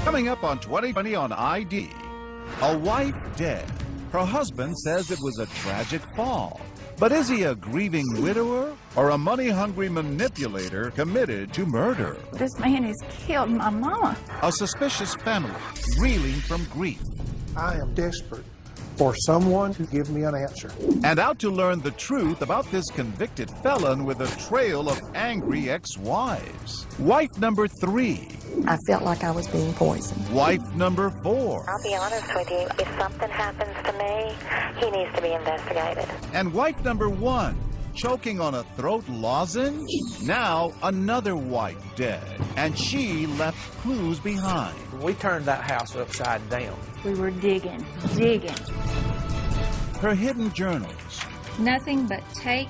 Coming up on 2020 on ID, a wife dead. Her husband says it was a tragic fall. But is he a grieving widower or a money-hungry manipulator committed to murder? This man has killed my mama. A suspicious family reeling from grief. I am desperate for someone to give me an answer. And out to learn the truth about this convicted felon with a trail of angry ex-wives. Wife number 3. I felt like I was being poisoned. Wife number 4. I'll be honest with you, if something happens to me, he needs to be investigated. And wife number 1, choking on a throat lozenge? Now another wife dead, and she left clues behind. We turned that house upside down. We were digging. Her hidden journals, Nothing but take.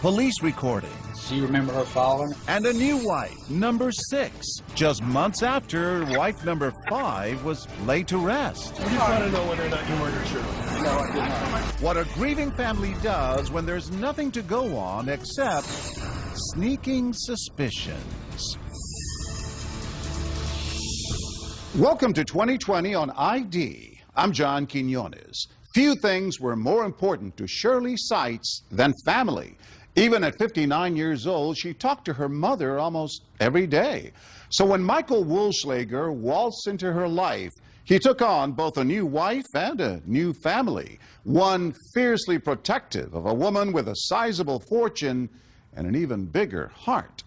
police recordings, Do you remember her falling? and a new wife, number 6, just months after wife number 5 was laid to rest. You want to know whether or not you murdered Shirley? No, I did not. What a grieving family does when there's nothing to go on except sneaking suspicions. Welcome to 2020 on ID. I'm John Quinones. Few things were more important to Shirley Seitz than family. Even at 59 years old, she talked to her mother almost every day. So when Michael Woolschlager waltzed into her life, he took on both a new wife and a new family, one fiercely protective of a woman with a sizable fortune and an even bigger heart.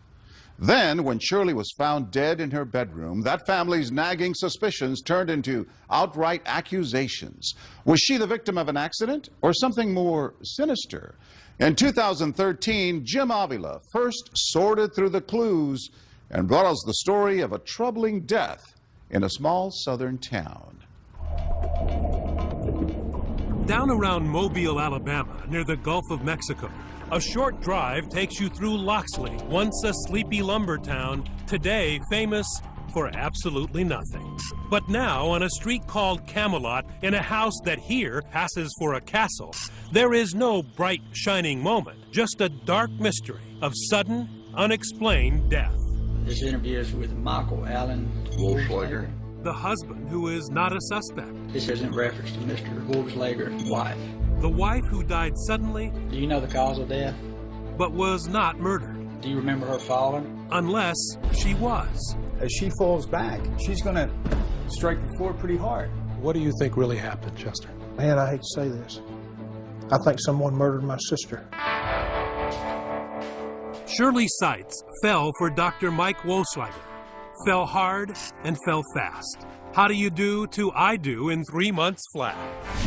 Then, when Shirley was found dead in her bedroom, that family's nagging suspicions turned into outright accusations. Was she the victim of an accident or something more sinister? In 2013, Jim Avila first sorted through the clues and brought us the story of a troubling death in a small southern town. Down around Mobile, Alabama, near the Gulf of Mexico, a short drive takes you through Loxley, once a sleepy lumber town, today famous for absolutely nothing. But now, on a street called Camelot, in a house that here passes for a castle, there is no bright, shining moment, just a dark mystery of sudden, unexplained death. This interview is with Michael Allen Woolschlager. The husband who is not a suspect. This is in reference to Mr. Woolschlager's wife. The wife who died suddenly, Do you know the cause of death? but was not murdered. Do you remember her falling? Unless she was. As she falls back, she's going to strike the floor pretty hard. What do you think really happened, Chester? Man, I hate to say this. I think someone murdered my sister. Shirley Seitz fell for Dr. Mike Woolschlager. Fell hard and fell fast. How do you do to I do in 3 months flat?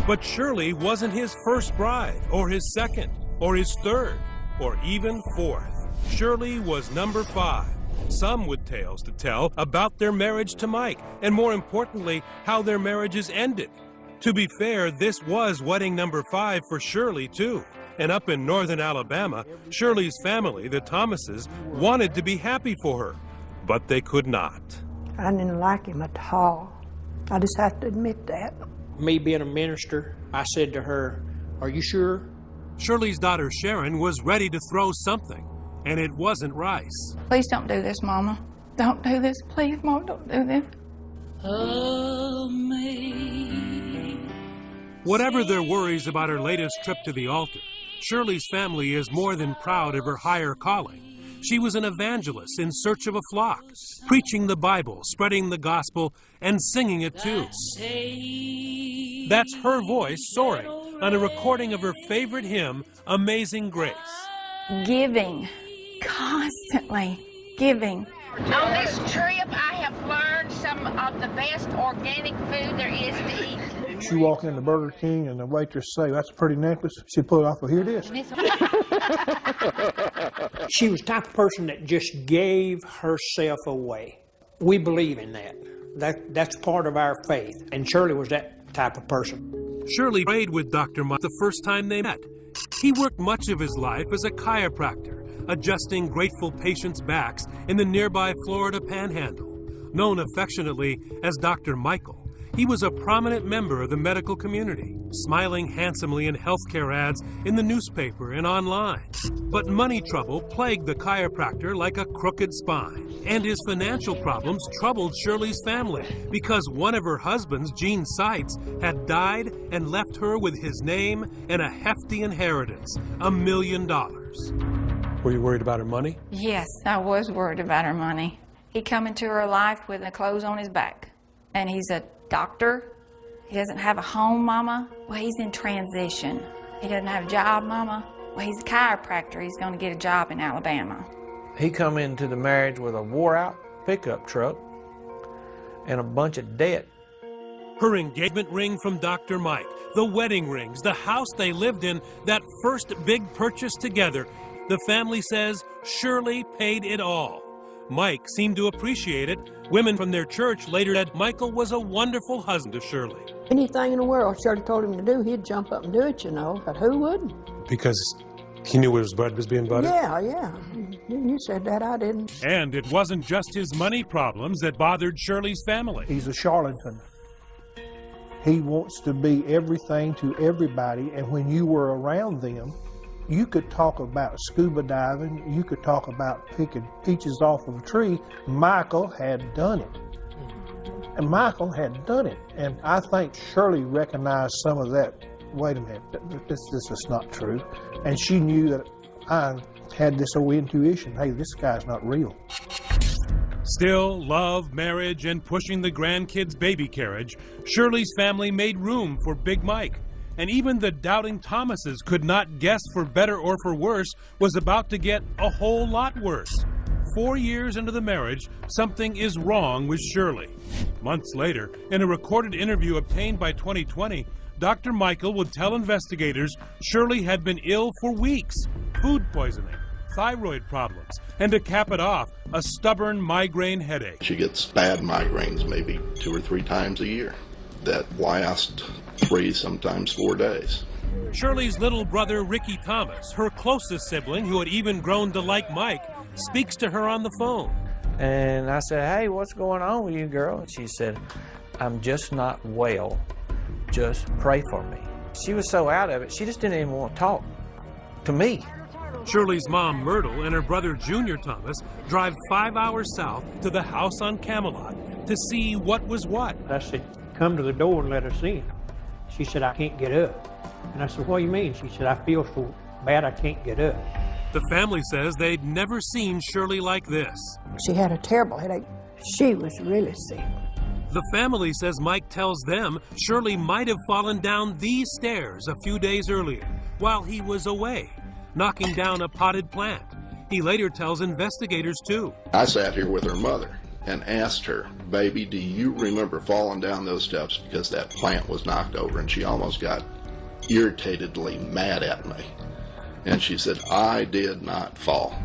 But Shirley wasn't his first bride, or his second, or his third, or even fourth. Shirley was number 5. Some with tales to tell about their marriage to Mike, and more importantly, how their marriages ended. To be fair, this was wedding number 5 for Shirley, too. And up in northern Alabama, Shirley's family, the Thomases, wanted to be happy for her, but they could not. I didn't like him at all. I just have to admit that. Me being a minister, I said to her, "Are you sure?" Shirley's daughter Sharon was ready to throw something, and it wasn't rice. Please don't do this, Mama. Don't do this. Please, Mom, don't do this. Whatever their worries about her latest trip to the altar, Shirley's family is more than proud of her higher calling. She was an evangelist in search of a flock, preaching the Bible, spreading the gospel, and singing it too. That's her voice soaring on a recording of her favorite hymn, Amazing Grace. Giving. Constantly giving. On this trip, I have learned some of the best organic food there is to eat. She walk into Burger King and the waitress say, "That's a pretty necklace." She'd pull it off, "Well, here it is." She was the type of person that just gave herself away. We believe in that. That's part of our faith. And Shirley was that type of person. Shirley prayed with Dr. Mike the first time they met. He worked much of his life as a chiropractor, adjusting grateful patients' backs in the nearby Florida Panhandle. Known affectionately as Dr. Michael, He was a prominent member of the medical community, smiling handsomely in healthcare ads in the newspaper and online. But money trouble plagued the chiropractor like a crooked spine. And his financial problems troubled Shirley's family because one of her husbands, Gene Seitz, had died and left her with his name and a hefty inheritance, $1 million. Were you worried about her money? Yes, I was worried about her money. He come into her life with the clothes on his back. And he's a doctor. He doesn't have a home, Mama. Well, he's in transition. He doesn't have a job, Mama. Well, he's a chiropractor. He's going to get a job in Alabama. He come into the marriage with a wore-out pickup truck and a bunch of debt. Her engagement ring from Dr. Mike, the wedding rings, the house they lived in, that first big purchase together. The family says Shirley paid it all. Mike seemed to appreciate it. Women from their church later said Michael was a wonderful husband to Shirley. Anything in the world Shirley told him to do, he'd jump up and do it, you know, but who wouldn't? Because he knew his bread was being buttered? Yeah. You said that, I didn't. And it wasn't just his money problems that bothered Shirley's family. He's a charlatan. He wants to be everything to everybody, and when you were around them, you could talk about scuba diving, you could talk about picking peaches off of a tree. Michael had done it. And Michael had done it. And I think Shirley recognized some of that. Wait a minute, this is not true. And she knew that I had this old intuition, hey, this guy's not real. Still, love, marriage, and pushing the grandkids' baby carriage, Shirley's family made room for Big Mike. And even the doubting Thomases could not guess for better or for worse was about to get a whole lot worse. 4 years into the marriage, something is wrong with Shirley. Months later, in a recorded interview obtained by 2020, Dr. Michael would tell investigators Shirley had been ill for weeks, food poisoning, thyroid problems, and to cap it off, a stubborn migraine headache. She gets bad migraines maybe 2 or 3 times a year that last 3, sometimes 4 days. Shirley's little brother, Ricky Thomas, her closest sibling, who had even grown to like Mike, speaks to her on the phone. And I said, hey, what's going on with you, girl? And she said, I'm just not well. Just pray for me. She was so out of it, she just didn't even want to talk to me. Shirley's mom, Myrtle, and her brother, Junior Thomas, drive 5 hours south to the house on Camelot to see what was what. I said, come to the door and let us in. She said, I can't get up. And I said, what do you mean? She said, I feel so bad I can't get up. The family says they'd never seen Shirley like this. She had a terrible headache. She was really sick. The family says Mike tells them Shirley might have fallen down these stairs a few days earlier while he was away, knocking down a potted plant. He later tells investigators too. I sat here with her mother and asked her, baby, do you remember falling down those steps because that plant was knocked over? And she almost got irritatedly mad at me. And she said, I did not fall.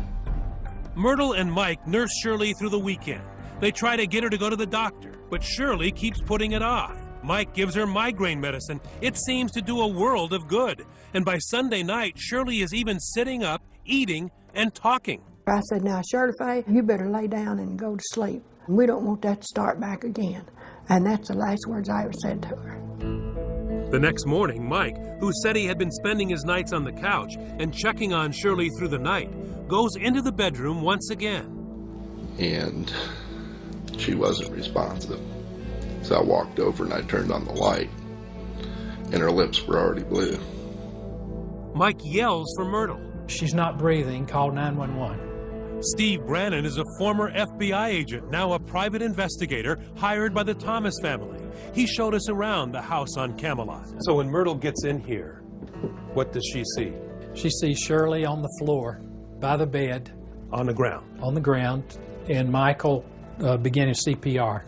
Myrtle and Mike nurse Shirley through the weekend. They try to get her to go to the doctor, but Shirley keeps putting it off. Mike gives her migraine medicine. It seems to do a world of good. And by Sunday night, Shirley is even sitting up, eating, and talking. I said, now, Shirley Faye, you better lay down and go to sleep. We don't want that to start back again. And that's the last words I ever said to her. The next morning, Mike, who said he had been spending his nights on the couch and checking on Shirley through the night, goes into the bedroom once again. And she wasn't responsive. So I walked over and I turned on the light, and her lips were already blue. Mike yells for Myrtle. She's not breathing. Call 911. Steve Brannon is a former FBI agent, now a private investigator hired by the Thomas family. He showed us around the house on Camelot. So when Myrtle gets in here, what does she see? She sees Shirley on the floor by the bed. On the ground? On the ground, and Michael beginning CPR.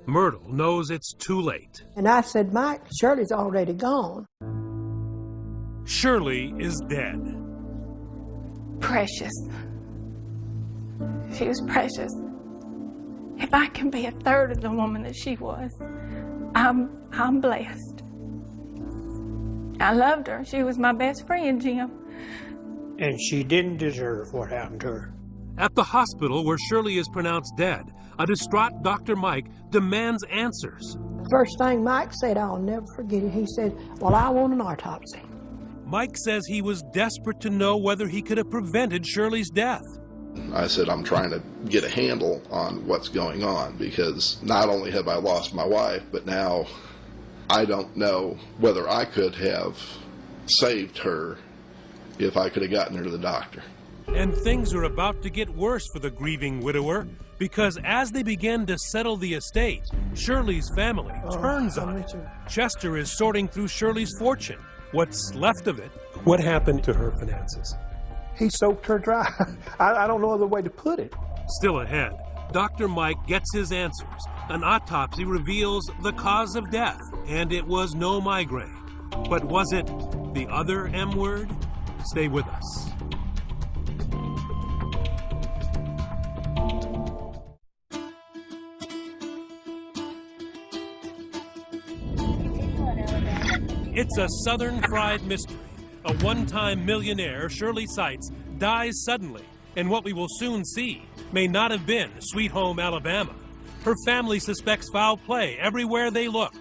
Myrtle knows it's too late. And I said, Mike, Shirley's already gone. Shirley is dead. Precious. She was precious. If I can be a third of the woman that she was, I'm blessed. I loved her. She was my best friend, Jim. And she didn't deserve what happened to her. At the hospital where Shirley is pronounced dead, a distraught Dr. Mike demands answers. First thing Mike said, I'll never forget it. He said, well, I want an autopsy. Mike says he was desperate to know whether he could have prevented Shirley's death. I said, I'm trying to get a handle on what's going on, because not only have I lost my wife, but now I don't know whether I could have saved her if I could have gotten her to the doctor. And things are about to get worse for the grieving widower, because as they begin to settle the estate, Shirley's family turns on it. Chester is sorting through Shirley's fortune, what's left of it. What happened to her finances? He soaked her dry. I don't know other way to put it. Still ahead, Dr. Mike gets his answers. An autopsy reveals the cause of death, and it was no migraine. But was it the other M word? Stay with us. It's a Southern fried mystery. A one-time millionaire, Shirley Seitz, dies suddenly, and what we will soon see may not have been Sweet Home Alabama. Her family suspects foul play everywhere they look.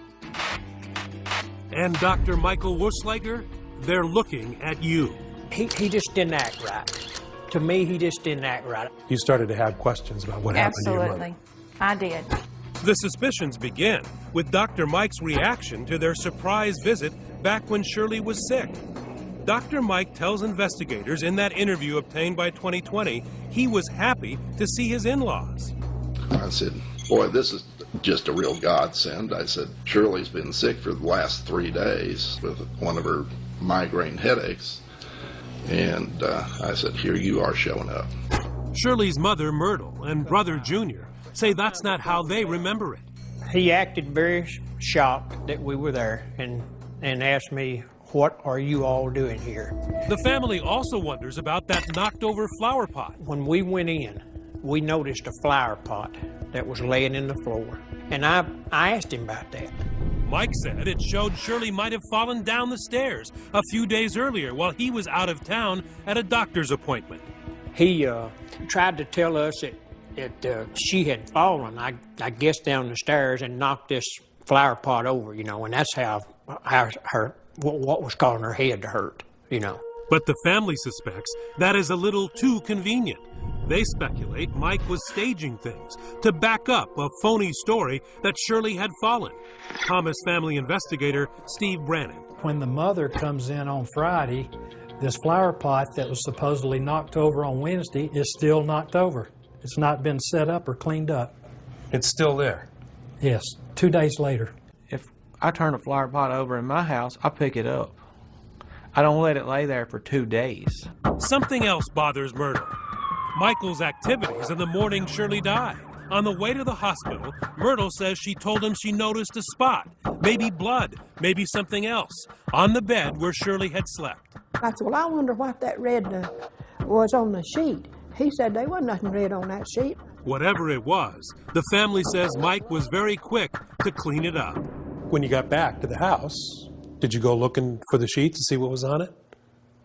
And Dr. Michael Wussleiger, they're looking at you. He just didn't act right. To me, he just didn't act right. You started to have questions about what happened to your mother. Absolutely. I did. The suspicions begin with Dr. Mike's reaction to their surprise visit back when Shirley was sick. Dr. Mike tells investigators in that interview obtained by 2020 he was happy to see his in-laws. I said, boy, this is just a real godsend. I said, Shirley's been sick for the last 3 days with one of her migraine headaches. And I said, here you are showing up. Shirley's mother, Myrtle, and brother, Junior, say that's not how they remember it. He acted very shocked that we were there and asked me, what are you all doing here? The family also wonders about that knocked-over flower pot. When we went in, we noticed a flower pot that was laying in the floor, and I asked him about that. Mike said it showed Shirley might have fallen down the stairs a few days earlier while he was out of town at a doctor's appointment. He tried to tell us that she had fallen, I guess, down the stairs and knocked this flower pot over, you know, and that's how her what was causing her head to hurt, you know. But the family suspects that is a little too convenient. They speculate Mike was staging things to back up a phony story that Shirley had fallen. Thomas family investigator Steve Brannon. When the mother comes in on Friday, this flower pot that was supposedly knocked over on Wednesday is still knocked over. It's not been set up or cleaned up. It's still there? Yes, 2 days later. If I turn a flower pot over in my house, I pick it up. I don't let it lay there for 2 days. Something else bothers Myrtle. Michael's activities in the morning Shirley died. On the way to the hospital, Myrtle says she told him she noticed a spot, maybe blood, maybe something else, on the bed where Shirley had slept. I said, well, I wonder what that red was on the sheet. He said there wasn't nothing red on that sheet. Whatever it was, the family says Mike was very quick to clean it up. When you got back to the house, did you go looking for the sheet to see what was on it?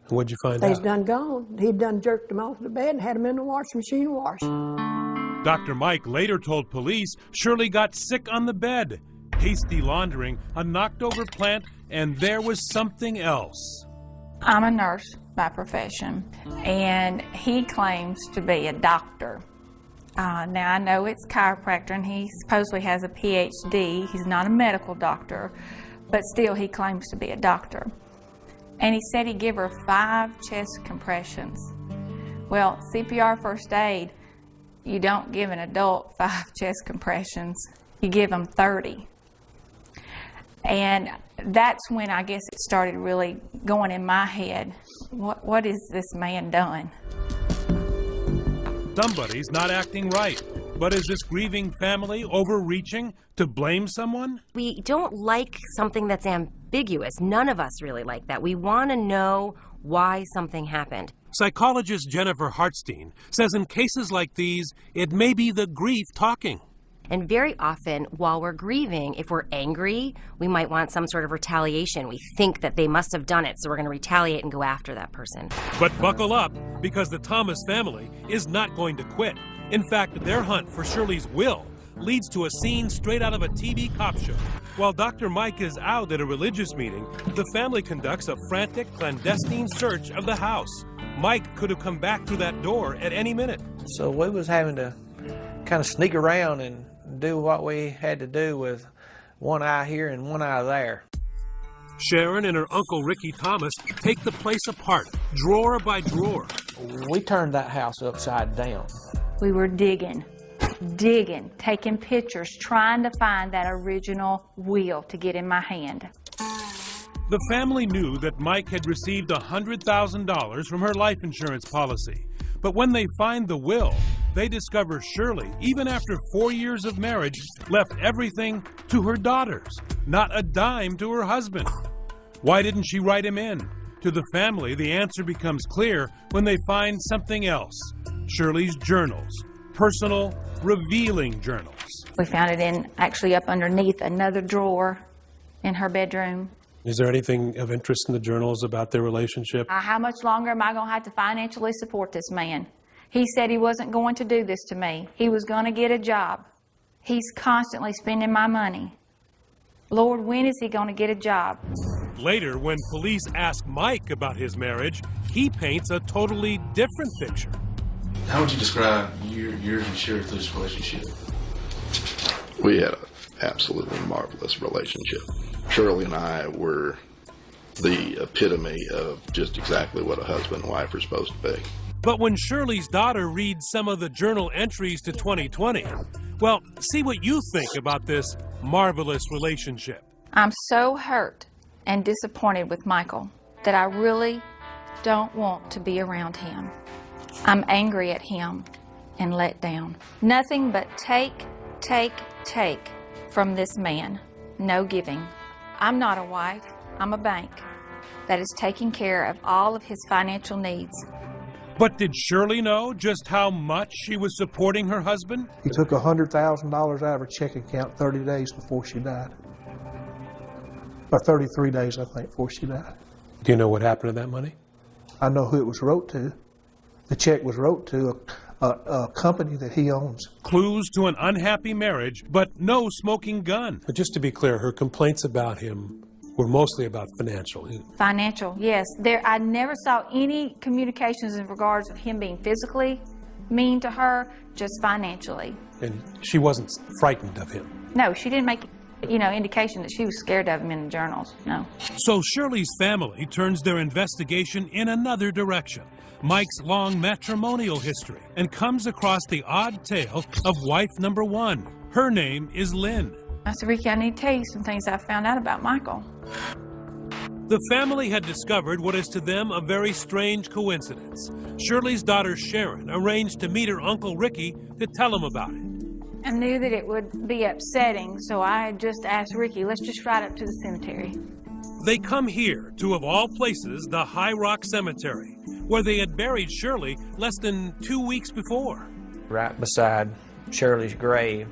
And what'd you find out? They's done gone. He'd done jerked them off the bed and had them in the washing machine wash. Dr. Mike later told police Shirley got sick on the bed. Hasty laundering, a knocked-over plant, and there was something else. I'm a nurse by profession, and he claims to be a doctor. Now, I know it's chiropractor, and he supposedly has a PhD. He's not a medical doctor, but still he claims to be a doctor. And he said he'd give her 5 chest compressions. Well, CPR first aid, you don't give an adult 5 chest compressions. You give them 30. And that's when I guess it started really going in my head. What is this man done? Somebody's not acting right. But is this grieving family overreaching to blame someone? We don't like something that's ambiguous. None of us really like that. We want to know why something happened. Psychologist Jennifer Hartstein says in cases like these, it may be the grief talking. And very often, while we're grieving, if we're angry, we might want some sort of retaliation. We think that they must have done it, so we're going to retaliate and go after that person. But buckle up, because the Thomas family is not going to quit. In fact, their hunt for Shirley's will leads to a scene straight out of a TV cop show. While Dr. Mike is out at a religious meeting, the family conducts a frantic, clandestine search of the house. Mike could have come back through that door at any minute. So we was having to kind of sneak around and do what we had to do with one eye here and one eye there. Sharon and her Uncle Ricky Thomas take the place apart, drawer by drawer. We turned that house upside down. We were digging, taking pictures, trying to find that original will to get in my hand. The family knew that Mike had received $100,000 from her life insurance policy. But when they find the will, they discover Shirley, even after 4 years of marriage, left everything to her daughters, not a dime to her husband. Why didn't she write him in? To the family, the answer becomes clear when they find something else. Shirley's journals, personal, revealing journals. We found it actually up underneath another drawer in her bedroom. Is there anything of interest in the journals about their relationship? How much longer am I going to have to financially support this man? He said he wasn't going to do this to me. He was going to get a job. He's constantly spending my money. Lord, when is he going to get a job? Later, when police ask Mike about his marriage, he paints a totally different picture. How would you describe yours and Shirley's relationship? We had an absolutely marvelous relationship. Shirley and I were the epitome of just exactly what a husband and wife are supposed to be. But when Shirley's daughter reads some of the journal entries to 2020, well, see what you think about this marvelous relationship. I'm so hurt and disappointed with Michael that I really don't want to be around him. I'm angry at him and let down. Nothing but take from this man. No giving. I'm not a wife. I'm a bank that is taking care of all of his financial needs. But did Shirley know just how much she was supporting her husband? He took $100,000 out of her checking account 30 days before she died. Or 33 days, I think, before she died. Do you know what happened to that money? I know who it was wrote to. The check was wrote to a company that he owns. Clues to an unhappy marriage, but no smoking gun. But just to be clear, her complaints about him were mostly about financial. Financial, yes. I never saw any communications in regards of him being physically mean to her, just financially. And she wasn't frightened of him? No, she didn't make indication that she was scared of him in the journals, no. So Shirley's family turns their investigation in another direction, Mike's long matrimonial history, and comes across the odd tale of wife number one. Her name is Lynn. I said, Ricky, I need to tell you some things I found out about Michael. The family had discovered what is to them a very strange coincidence. Shirley's daughter Sharon arranged to meet her Uncle Ricky to tell him about it. I knew that it would be upsetting, so I just asked Ricky, let's just ride up to the cemetery. They come here to, of all places, the High Rock Cemetery, where they had buried Shirley less than 2 weeks before. Right beside Shirley's grave.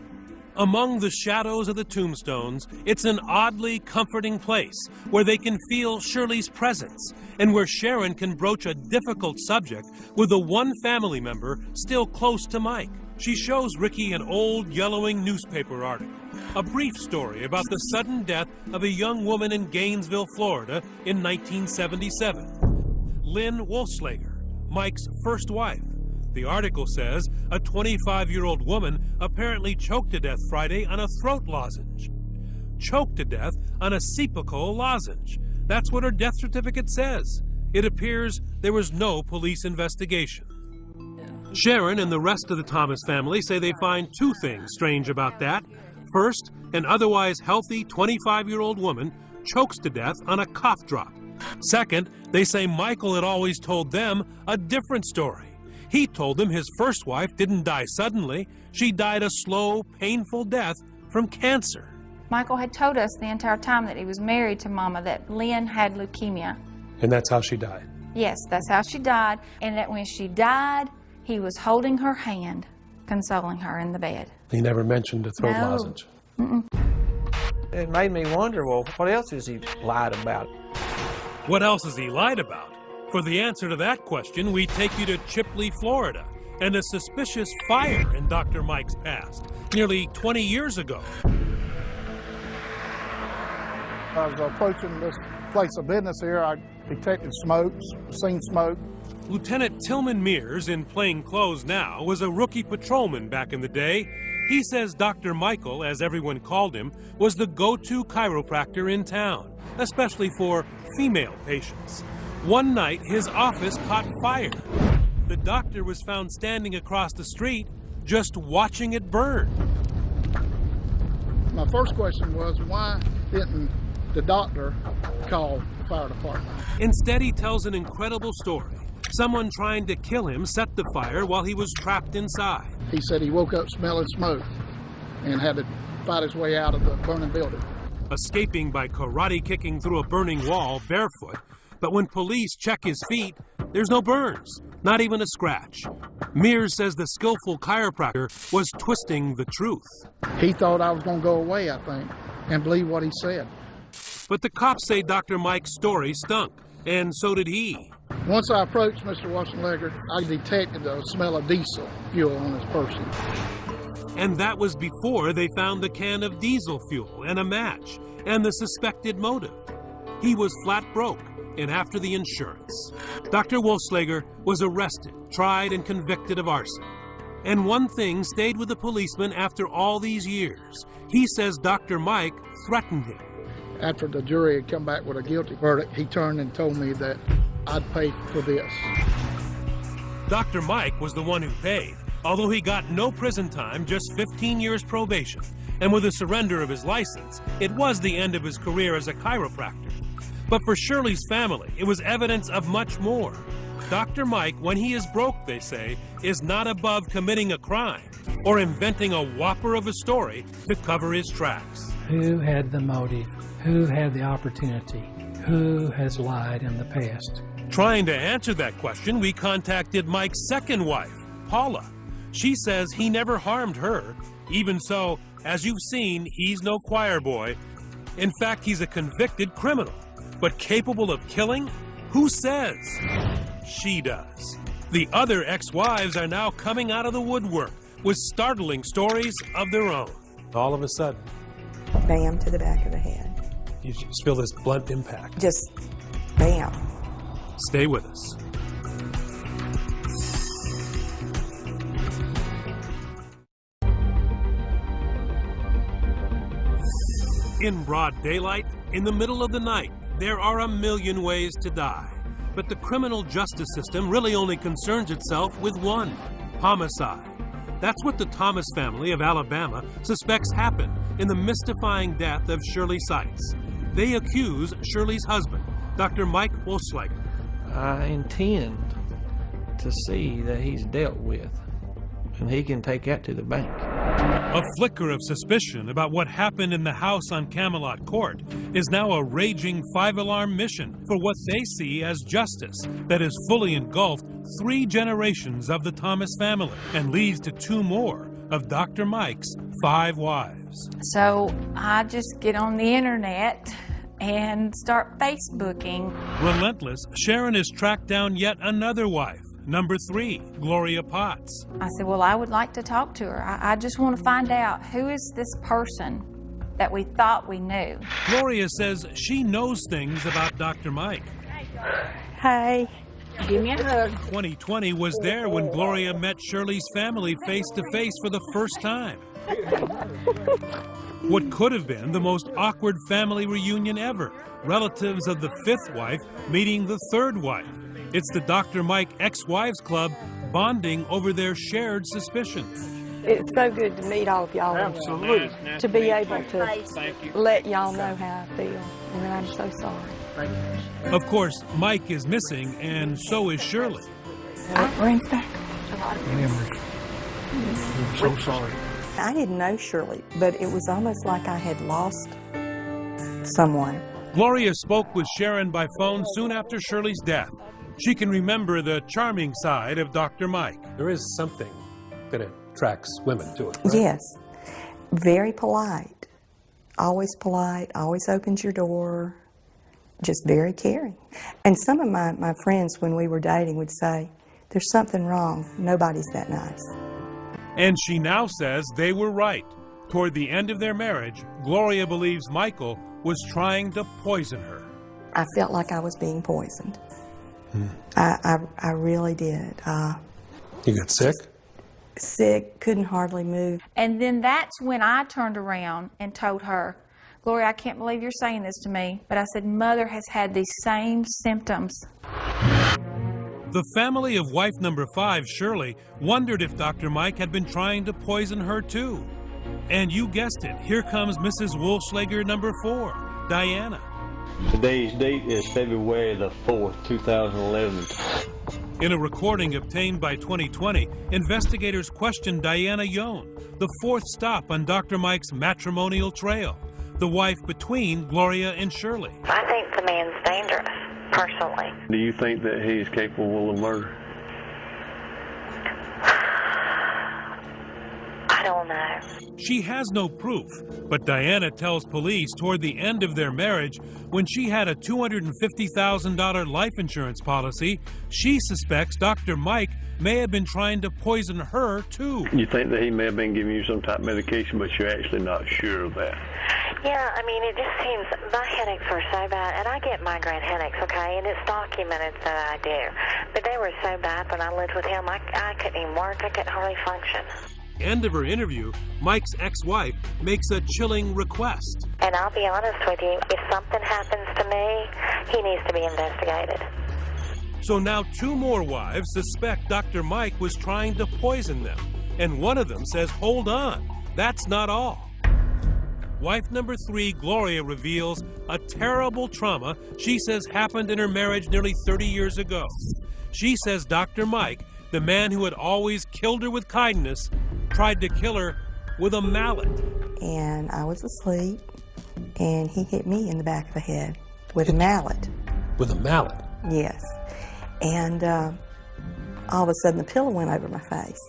Among the shadows of the tombstones, it's an oddly comforting place where they can feel Shirley's presence and where Sharon can broach a difficult subject with the one family member still close to Mike. She shows Ricky an old yellowing newspaper article, a brief story about the sudden death of a young woman in Gainesville, Florida in 1977. Lynn Wolfslager, Mike's first wife. The article says a 25-year-old woman apparently choked to death Friday on a throat lozenge. Choked to death on a Cepacol lozenge. That's what her death certificate says. It appears there was no police investigation. Sharon and the rest of the Thomas family say they find two things strange about that. First, an otherwise healthy 25-year-old woman chokes to death on a cough drop. Second, they say Michael had always told them a different story. He told them his first wife didn't die suddenly. She died a slow, painful death from cancer. Michael had told us the entire time that he was married to Mama that Lynn had leukemia. And that's how she died? Yes, that's how she died. And that when she died, he was holding her hand, consoling her in the bed. He never mentioned a throat lozenge. It made me wonder, well, what else has he lied about? What else has he lied about? For the answer to that question, we take you to Chipley, Florida, and a suspicious fire in Dr. Mike's past, nearly 20 years ago. I was approaching this place of business here. I detected smoke, seen smoke. Lieutenant Tillman Mears, in plain clothes now, was a rookie patrolman back in the day. He says Dr. Michael, as everyone called him, was the go-to chiropractor in town, especially for female patients. One night, his office caught fire. The doctor was found standing across the street, just watching it burn. My first question was, why didn't the doctor call the fire department? Instead, he tells an incredible story. Someone trying to kill him set the fire while he was trapped inside. He said he woke up smelling smoke and had to fight his way out of the burning building. Escaping by karate kicking through a burning wall barefoot, but when police check his feet, there's no burns, not even a scratch. Mears says the skillful chiropractor was twisting the truth. He thought I was going to go away, I think, and believe what he said. But the cops say Dr. Mike's story stunk, and so did he. Once I approached Mr. Wassenlegger, I detected the smell of diesel fuel on his person. And that was before they found the can of diesel fuel and a match and the suspected motive. He was flat broke and after the insurance. Dr. Wassenlegger was arrested, tried, and convicted of arson. And one thing stayed with the policeman after all these years. He says Dr. Mike threatened him. After the jury had come back with a guilty verdict, he turned and told me that I'd pay for this. Dr. Mike was the one who paid, although he got no prison time, just 15 years probation. And with the surrender of his license, it was the end of his career as a chiropractor. But for Shirley's family, it was evidence of much more. Dr. Mike, when he is broke, they say, is not above committing a crime or inventing a whopper of a story to cover his tracks. Who had the motive? Who had the opportunity? Who has lied in the past? Trying to answer that question, we contacted Mike's second wife, Paula. She says he never harmed her. Even so, as you've seen, he's no choir boy. In fact, he's a convicted criminal. But capable of killing? Who says? She does. The other ex-wives are now coming out of the woodwork with startling stories of their own. All of a sudden, bam to the back of the head. You just feel this blunt impact. Just bam. Stay with us. In broad daylight, in the middle of the night, there are a million ways to die. But the criminal justice system really only concerns itself with one: homicide. That's what the Thomas family of Alabama suspects happened in the mystifying death of Shirley Seitz. They accuse Shirley's husband, Dr. Mike Wassenlegger. I intend to see that he's dealt with, and he can take that to the bank. A flicker of suspicion about what happened in the house on Camelot Court is now a raging five-alarm mission for what they see as justice that has fully engulfed 3 generations of the Thomas family and leads to 2 more of Dr. Mike's 5 wives. So I just get on the internet and start Facebooking. Relentless, Sharon has tracked down yet another wife, number 3, Gloria Potts. I said, well, I would like to talk to her. I just want to find out, who is this person that we thought we knew? Gloria says she knows things about Dr. Mike. Hey. Give me a hug. 2020 was there when Gloria met Shirley's family face to face for the first time. What could have been the most awkward family reunion ever. Relatives of the 5th wife meeting the 3rd wife. It's the Dr. Mike Ex-Wives Club bonding over their shared suspicions. It's so good to meet all of y'all. Absolutely. To be able to let y'all know how I feel. And I'm so sorry. Of course, Mike is missing, and so is Shirley. It brings back a lot of memories. I'm so sorry. I didn't know Shirley, but it was almost like I had lost someone. Gloria spoke with Sharon by phone soon after Shirley's death. She can remember the charming side of Dr. Mike. There is something that attracts women to it, right? Yes. Very polite. Always opens your door. Just very caring. And some of my friends, when we were dating, would say, there's something wrong. Nobody's that nice. And she now says they were right. Toward the end of their marriage, Gloria believes Michael was trying to poison her. I felt like I was being poisoned. I really did. You got sick? Sick, couldn't hardly move. And then that's when I turned around and told her, Gloria, I can't believe you're saying this to me, but I said, Mother has had these same symptoms. The family of wife number 5, Shirley, wondered if Dr. Mike had been trying to poison her too. And you guessed it, here comes Mrs. Wohlschlager number 4, Diana. Today's date is February the 4th, 2011. In a recording obtained by 2020, investigators questioned Diana Yohn, the 4th stop on Dr. Mike's matrimonial trail, the wife between Gloria and Shirley. I think the man's dangerous, personally. Do you think that he's capable of murder? I don't know. She has no proof, but Diana tells police toward the end of their marriage, when she had a $250,000 life insurance policy, she suspects Dr. Mike may have been trying to poison her too. You think that he may have been giving you some type of medication, but you're actually not sure of that? Yeah, I mean, it just seems my headaches were so bad, and I get migraine headaches, okay, and it's documented that I do. But they were so bad when I lived with him, I couldn't even work, I couldn't hardly function. End of her interview, Mike's ex-wife makes a chilling request. And I'll be honest with you, if something happens to me, he needs to be investigated. So now 2 more wives suspect Dr. Mike was trying to poison them. And one of them says, hold on, that's not all. Wife number 3, Gloria, reveals a terrible trauma she says happened in her marriage nearly 30 years ago. She says Dr. Mike, the man who had always killed her with kindness, tried to kill her with a mallet. And I was asleep, and he hit me in the back of the head with a mallet. With a mallet? Yes. And all of a sudden the pillow went over my face,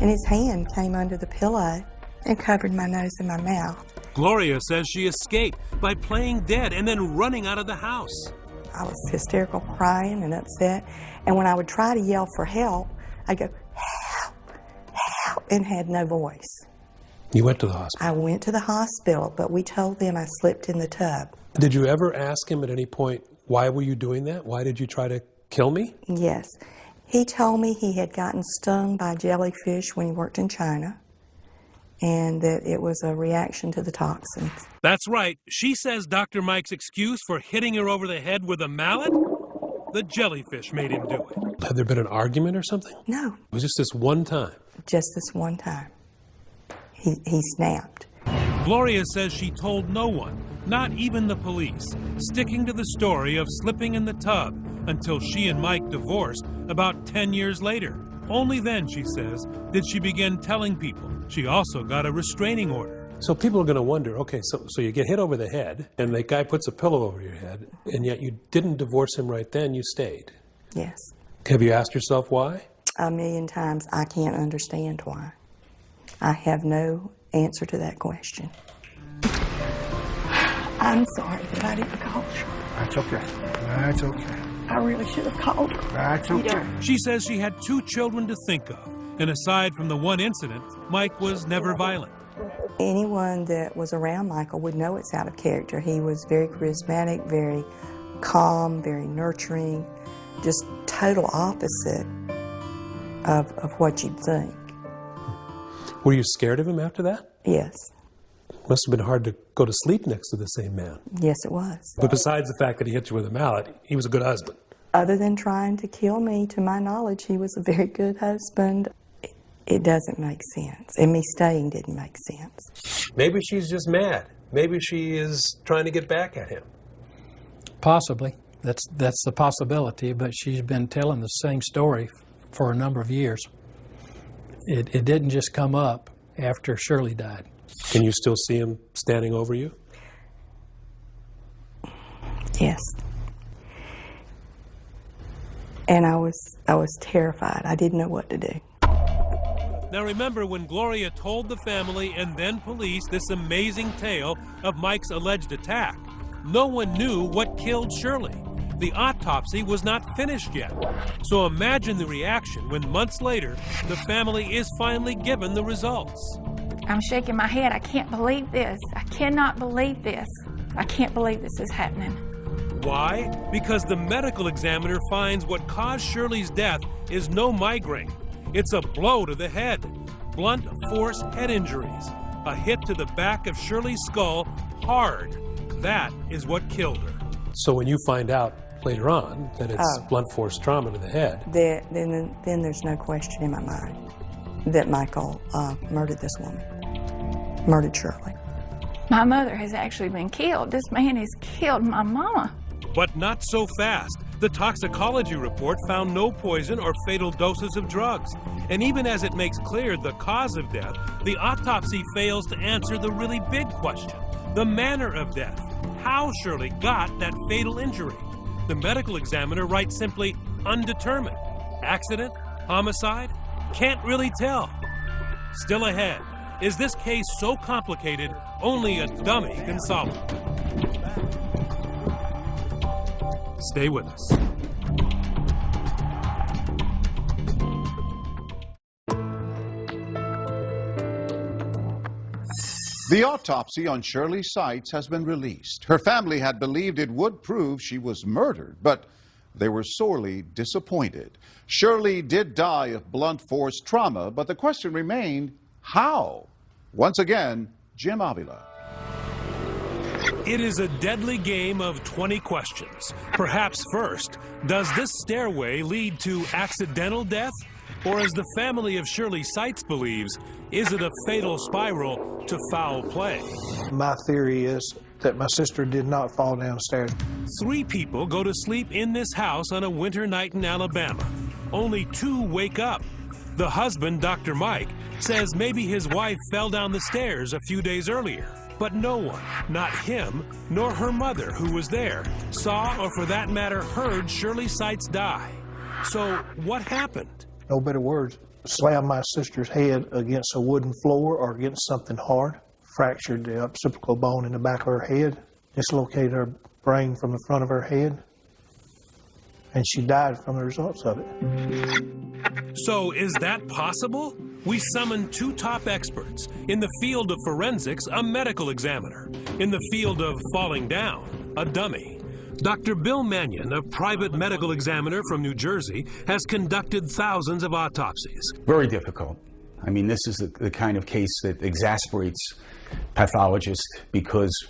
and his hand came under the pillow and covered my nose and my mouth. Gloria says she escaped by playing dead and then running out of the house. I was hysterical, crying and upset, and when I would try to yell for help, I'd go, help, help, and had no voice. You went to the hospital? I went to the hospital, but we told them I slipped in the tub. Did you ever ask him at any point, why were you doing that? Why did you try to kill me? Yes. He told me he had gotten stung by jellyfish when he worked in China, and that it was a reaction to the toxins. That's right. She says Dr. Mike's excuse for hitting her over the head with a mallet? The jellyfish made him do it. Had there been an argument or something? No. It was just this one time? Just this one time. He snapped. Gloria says she told no one, not even the police, sticking to the story of slipping in the tub until she and Mike divorced about 10 years later. Only then, she says, did she begin telling people. She also got a restraining order. So people are going to wonder, okay, so you get hit over the head, and the guy puts a pillow over your head, and yet you didn't divorce him right then, you stayed. Yes. Have you asked yourself why? 1,000,000 times. I can't understand why. I have no answer to that question. I'm sorry that I didn't call you. That's okay. That's okay. I really should have called her. That's okay. She says she had 2 children to think of, and aside from the one incident, Mike was never violent. Anyone that was around Michael would know it's out of character. He was very charismatic, very calm, very nurturing, just total opposite of what you'd think. Were you scared of him after that? Yes. Must have been hard to go to sleep next to the same man. Yes, it was. But besides the fact that he hit you with a mallet, he was a good husband. Other than trying to kill me, to my knowledge, he was a very good husband. It doesn't make sense. And me staying didn't make sense. Maybe she's just mad. Maybe she is trying to get back at him. Possibly. That's the possibility, but she's been telling the same story for a number of years. It didn't just come up after Shirley died. Can you still see him standing over you? Yes. And I was terrified. I didn't know what to do. Now remember when Gloria told the family and then police this amazing tale of Mike's alleged attack, no one knew what killed Shirley. The autopsy was not finished yet. So imagine the reaction when months later, the family is finally given the results. I'm shaking my head. I can't believe this. I cannot believe this. I can't believe this is happening. Why? Because the medical examiner finds what caused Shirley's death is no migraine. It's a blow to the head. Blunt force head injuries. A hit to the back of Shirley's skull, hard. That is what killed her. So when you find out later on that it's blunt force trauma to the head, then there's no question in my mind that Michael murdered this woman, murdered Shirley. My mother has actually been killed. This man has killed my mama. But not so fast. The toxicology report found no poison or fatal doses of drugs. And even as it makes clear the cause of death, the autopsy fails to answer the really big question, the manner of death. How Shirley got that fatal injury. The medical examiner writes simply, undetermined. Accident? Homicide? Can't really tell. Still ahead, is this case so complicated only a dummy can solve it? Stay with us. The autopsy on Shirley Seitz has been released. Her family had believed it would prove she was murdered, but they were sorely disappointed. Shirley did die of blunt force trauma, but the question remained, how? Once again, Jim Avila. It is a deadly game of 20 questions. Perhaps first, does this stairway lead to accidental death? Or as the family of Shirley Seitz believes, is it a fatal spiral to foul play? My theory is that my sister did not fall downstairs. 3 people go to sleep in this house on a winter night in Alabama. Only 2 wake up. The husband, Dr. Mike, says maybe his wife fell down the stairs a few days earlier. But no one, not him, nor her mother, who was there, saw or for that matter heard Shirley Seitz die. So what happened? No better words. Slammed my sister's head against a wooden floor or against something hard. Fractured the occipital bone in the back of her head. Dislocated her brain from the front of her head. And she died from the results of it. So is that possible? We summoned 2 top experts. In the field of forensics, a medical examiner. In the field of falling down, a dummy. Dr. Bill Mannion, a private medical examiner from New Jersey, has conducted thousands of autopsies. Very difficult. I mean, this is the kind of case that exasperates pathologists because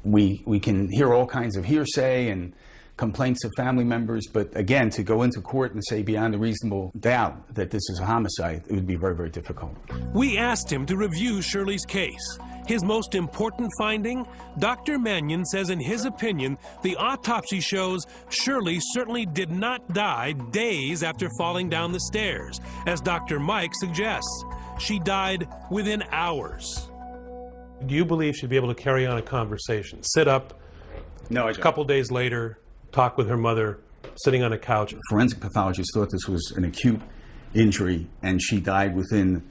we can hear all kinds of hearsay and complaints of family members, but again, to go into court and say beyond a reasonable doubt that this is a homicide, it would be very, very difficult. We asked him to review Shirley's case. His most important finding? Dr. Mannion says in his opinion, the autopsy shows Shirley certainly did not die days after falling down the stairs, as Dr. Mike suggests. She died within hours. do you believe she'd be able to carry on a conversation? Sit up, no, a couple days later, talk with her mother, sitting on a couch? Forensic pathologists thought this was an acute injury, and she died within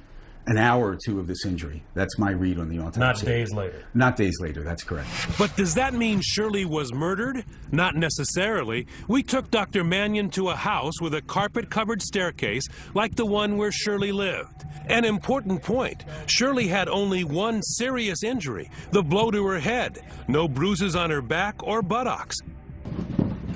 an hour or two of this injury. That's my read on the autopsy. Not days later. Not days later, that's correct. But does that mean Shirley was murdered? Not necessarily. We took Dr. Mannion to a house with a carpet-covered staircase like the one where Shirley lived. An important point, Shirley had only one serious injury, the blow to her head. No bruises on her back or buttocks.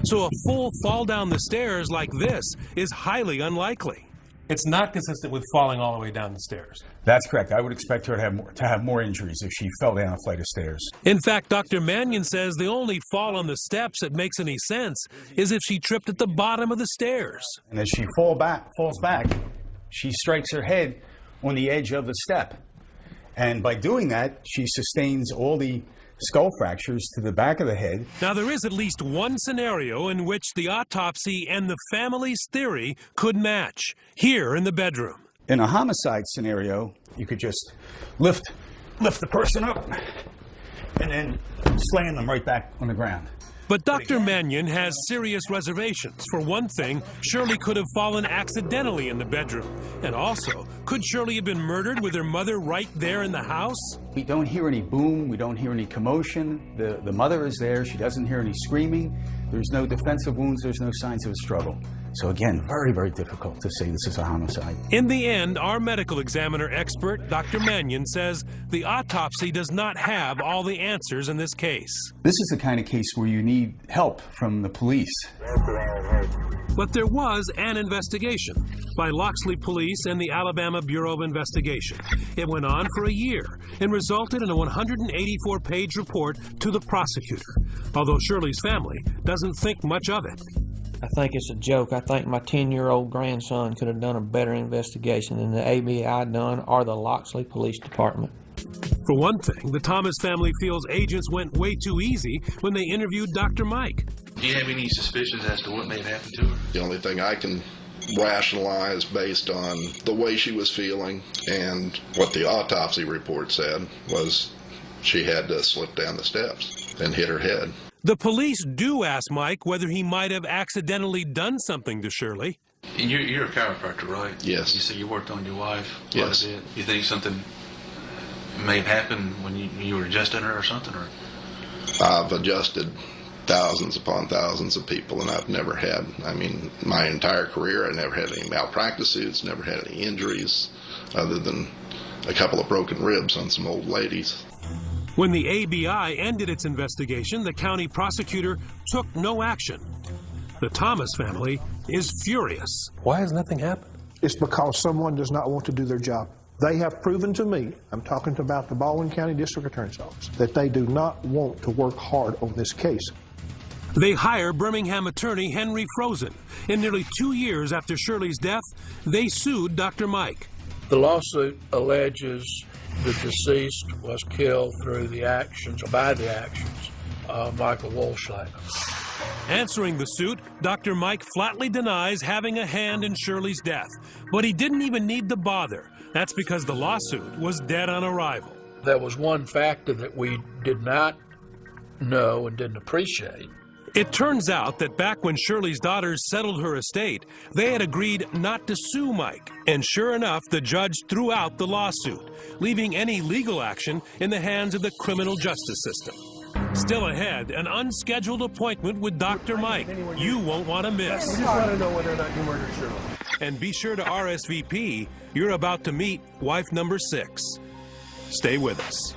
So a full fall down the stairs like this is highly unlikely. It's not consistent with falling all the way down the stairs. That's correct. I would expect her to have more injuries if she fell down a flight of stairs. In fact, Dr. Mannion says the only fall on the steps that makes any sense is if she tripped at the bottom of the stairs. And as she falls back, she strikes her head on the edge of the step. And by doing that, she sustains all the skull fractures to the back of the head. Now, there is at least one scenario in which the autopsy and the family's theory could match, here in the bedroom. In a homicide scenario, you could just lift the person up and then slam them right back on the ground. But Dr. Mannion has serious reservations. For one thing, Shirley could have fallen accidentally in the bedroom. And also, could Shirley have been murdered with her mother right there in the house? We don't hear any boom, we don't hear any commotion. The mother is there, she doesn't hear any screaming. There's no defensive wounds, there's no signs of a struggle. So again, very, very difficult to say this is a homicide. In the end, our medical examiner expert, Dr. Mannion, says the autopsy does not have all the answers in this case. This is the kind of case where you need help from the police. But there was an investigation by Loxley Police and the Alabama Bureau of Investigation. It went on for a year and resulted in a 184-page report to the prosecutor, although Shirley's family doesn't think much of it. I think it's a joke. I think my 10-year-old grandson could have done a better investigation than the ABI done or the Loxley Police Department. For one thing, the Thomas family feels agents went way too easy when they interviewed Dr. Mike. Do you have any suspicions as to what may have happened to her? The only thing I can rationalize based on the way she was feeling and what the autopsy report said was she had to slip down the steps and hit her head. The police do ask Mike whether he might have accidentally done something to Shirley. And you're a chiropractor, right? Yes. You said you worked on your wife quite Yes. a bit. You think something may have happened when you were adjusting her or something? Or? I've adjusted thousands upon thousands of people, and I've never had, my entire career, I never had any malpractice suits, never had any injuries other than a couple of broken ribs on some old ladies. When the ABI ended its investigation, the county prosecutor took no action. The Thomas family is furious. Why has nothing happened? It's because someone does not want to do their job. They have proven to me, I'm talking about the Baldwin County District Attorney's Office, that they do not want to work hard on this case. They hire Birmingham attorney Henry Frozen. And nearly 2 years after Shirley's death, they sued Dr. Mike. The lawsuit alleges the deceased was killed through the actions, by the actions of Michael Wohlschlager. Answering the suit, Dr. Mike flatly denies having a hand in Shirley's death. But he didn't even need to bother. That's because the lawsuit was dead on arrival. There was one factor that we did not know and didn't appreciate. It turns out that back when Shirley's daughters settled her estate, they had agreed not to sue Mike. And sure enough, the judge threw out the lawsuit, leaving any legal action in the hands of the criminal justice system. Still ahead, an unscheduled appointment with Dr. Mike. You won't want to miss. We just want to know whether or not you murdered Shirley. And be sure to RSVP. You're about to meet wife number 6. Stay with us.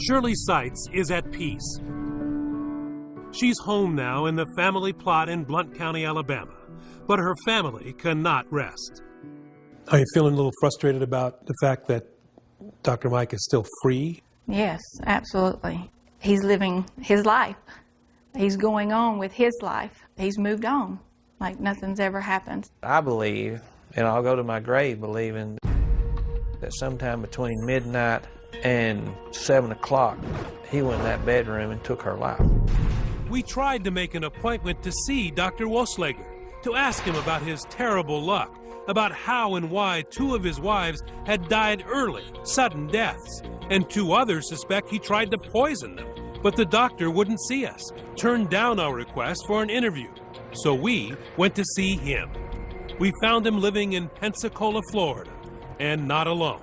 Shirley Seitz is at peace. She's home now in the family plot in Blount County, Alabama, but her family cannot rest. Are you feeling a little frustrated about the fact that Dr. Mike is still free? Yes, absolutely. He's living his life. He's going on with his life. He's moved on like nothing's ever happened. I believe, and I'll go to my grave believing, that sometime between midnight and 7 o'clock, he went in that bedroom and took her life. We tried to make an appointment to see Dr. Wohlschlager, to ask him about his terrible luck, about how and why 2 of his wives had died early, sudden deaths, and 2 others suspect he tried to poison them. But the doctor wouldn't see us, turned down our request for an interview. So we went to see him. We found him living in Pensacola, Florida, and not alone.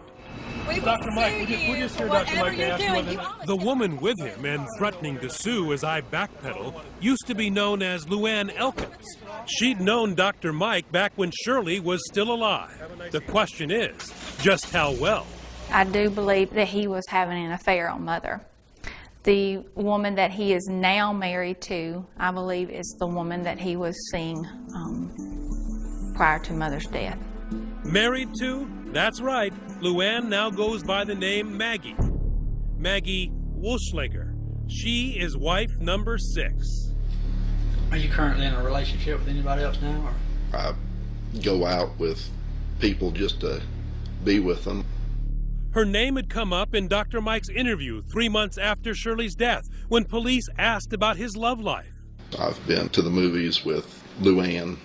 Dr. Mike, we're just here, Dr. Mike, to ask you whether... The woman with him and threatening to sue as I backpedal used to be known as Luann Elkins. She'd known Dr. Mike back when Shirley was still alive. The question is, just how well? I do believe that he was having an affair on Mother. The woman that he is now married to, I believe, is the woman that he was seeing prior to Mother's death. Married to? That's right. Luann now goes by the name Maggie. Maggie Wohlschlager. She is wife number 6. Are you currently in a relationship with anybody else now? Or? I go out with people just to be with them. Her name had come up in Dr. Mike's interview 3 months after Shirley's death when police asked about his love life. I've been to the movies with Luann,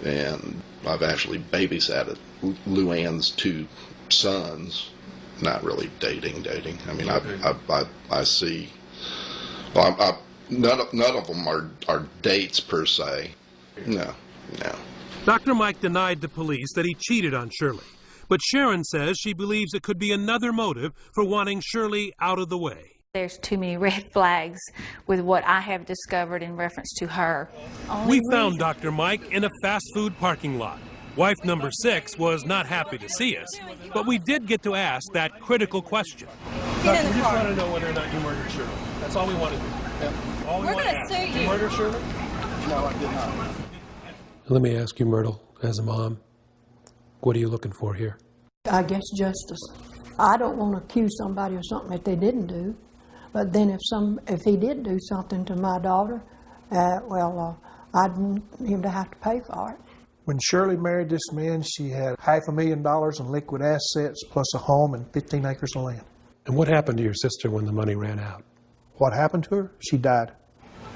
and I've actually babysat Luann's 2 sons. Not really dating. I mean, I see. Well, none of them are dates per se. No. Dr. Mike denied to police that he cheated on Shirley, But Sharon says she believes it could be another motive for wanting Shirley out of the way. There's too many red flags with what I have discovered in reference to her. We found Dr. Mike in a fast food parking lot. Wife number 6 was not happy to see us, but we did get to ask that critical question. We just want to know whether or not you murdered Shirley. That's all we want to do. Yeah. All we want to ask. You murder Shirley? No, I did not. Let me ask you, Myrtle, as a mom, what are you looking for here? I guess justice. I don't want to accuse somebody of something that they didn't do. But then if he did do something to my daughter, I'd want him to have to pay for it. When Shirley married this man, she had $500,000 in liquid assets plus a home and 15 acres of land. And what happened to your sister when the money ran out? What happened to her? She died.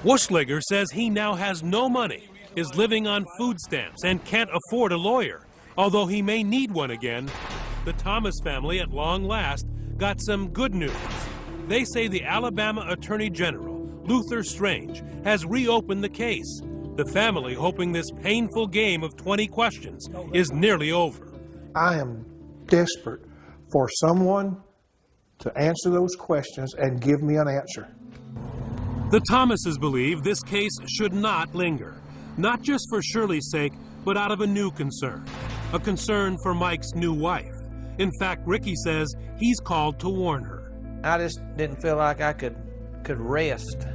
Wuschlager says he now has no money, is living on food stamps, and can't afford a lawyer. Although he may need one again, the Thomas family at long last got some good news. They say the Alabama Attorney General, Luther Strange, has reopened the case. The family hoping this painful game of 20 questions is nearly over. I am desperate for someone to answer those questions and give me an answer. The Thomases believe this case should not linger, not just for Shirley's sake, but out of a new concern, a concern for Mike's new wife. In fact, Ricky says he's called to warn her. I just didn't feel like I could rest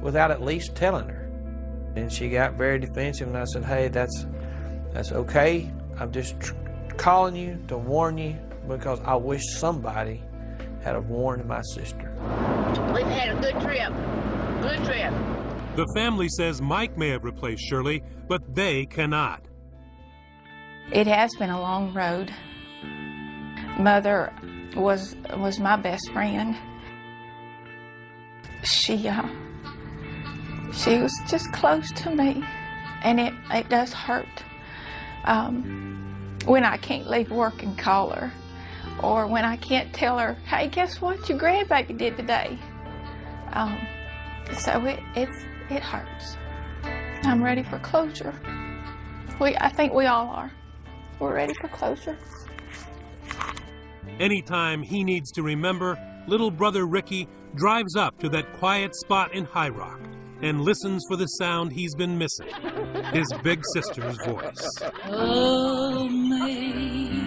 without at least telling her. And she got very defensive, and I said, hey, that's okay. I'm just calling you to warn you because I wish somebody had have warned my sister. We've had a good trip. Good trip. The family says Mike may have replaced Shirley, but they cannot. It has been a long road. Mother was my best friend. She was just close to me, and it does hurt when I can't leave work and call her, or when I can't tell her, hey, guess what your grandbaby did today. So it hurts. I'm ready for closure. I think we all are. We're ready for closure. Anytime he needs to remember, little brother Ricky drives up to that quiet spot in High Rock and listens for the sound he's been missing, his big sister's voice. Oh, me.